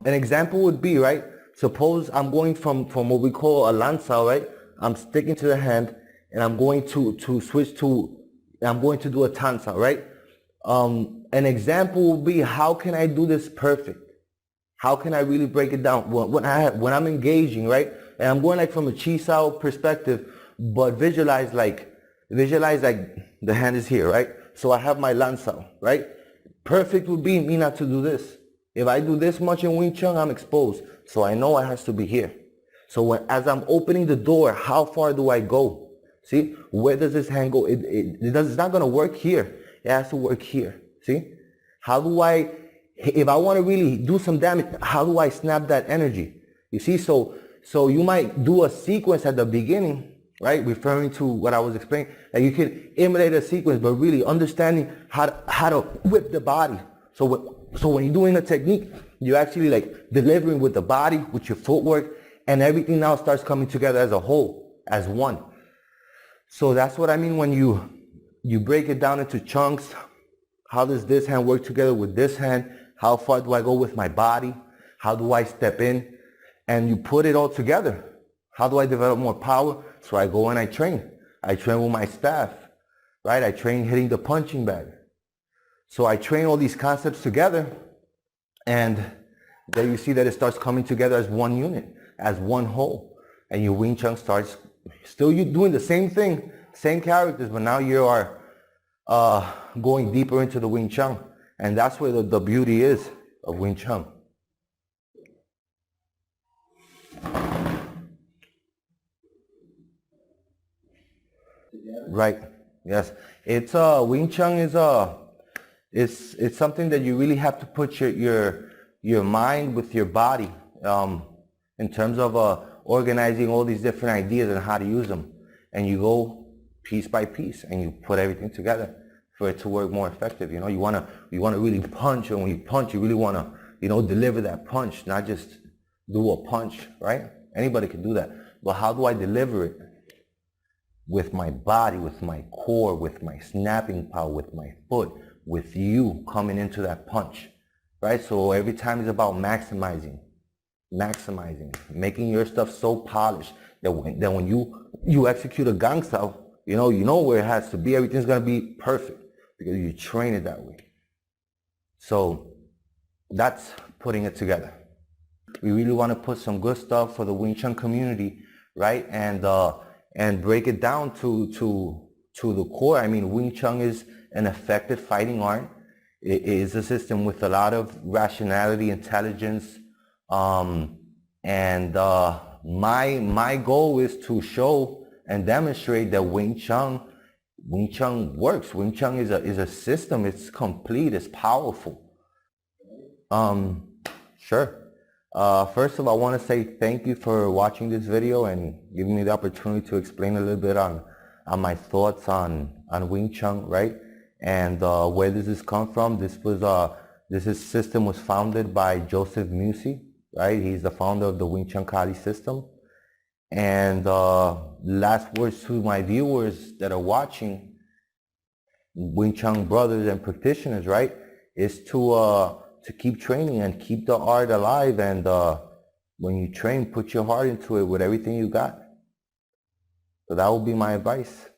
an example would be, right? Suppose I'm going from what we call a lanza, right? I'm sticking to the hand and I'm going to switch to, I'm going to do a tanza, right? An example would be, how can I do this perfect? How can I really break it down? When I'm engaging, right? And I'm going like from a chisao perspective, but visualize like the hand is here, right? So I have my lanzao, right? Perfect would be me not to do this. If I do this much in Wing Chun, I'm exposed. So I know it has to be here. So as I'm opening the door, how far do I go? See, where does this hand go? It's not going to work here. It has to work here. See, how do I, if I want to really do some damage, how do I snap that energy? You see, so you might do a sequence at the beginning, right? Referring to what I was explaining, that you can emulate a sequence, but really understanding how to whip the body. So when you're doing a technique, you're actually like delivering with the body, with your footwork, and everything now starts coming together as a whole, as one. So that's what I mean when you break it down into chunks. How does this hand work together with this hand? How far do I go with my body? How do I step in? And you put it all together. How do I develop more power? So I go and I train. I train with my staff, right? I train hitting the punching bag. So I train all these concepts together, and then you see that it starts coming together as one unit, as one whole. And your Wing Chun starts, still you doing the same thing, same characters, but now you are going deeper into the Wing Chun. And that's where the beauty is of Wing Chun. Right. Yes. It's Wing Chun is it's something that you really have to put your mind with your body in terms of organizing all these different ideas and how to use them. And you go piece by piece and you put everything together for it to work more effective. You know, you wanna really punch, and when you punch, you really wanna, you know, deliver that punch, not just do a punch, right? Anybody can do that. But how do I deliver it? With my body, with my core, with my snapping power, with my foot, with you coming into that punch, right? So every time it's about maximizing, making your stuff so polished that when you execute a gang style, you know where it has to be. Everything's gonna be perfect because you train it that way. So that's putting it together. We really want to put some good stuff for the Wing Chun community, right? And break it down to the core. I mean, Wing Chun is an effective fighting art. It is a system with a lot of rationality, intelligence, and my goal is to show and demonstrate that Wing Chun works. Wing Chun is a system. It's complete. It's powerful. Sure. First of all, I want to say thank you for watching this video and giving me the opportunity to explain a little bit on my thoughts on Wing Chun, right? And where does this come from? This system was founded by Joseph Musi, right? He's the founder of the Wing Chun Kali system. And last words to my viewers that are watching, Wing Chun brothers and practitioners, right, is to keep training and keep the art alive. And when you train, put your heart into it with everything you got. So that would be my advice.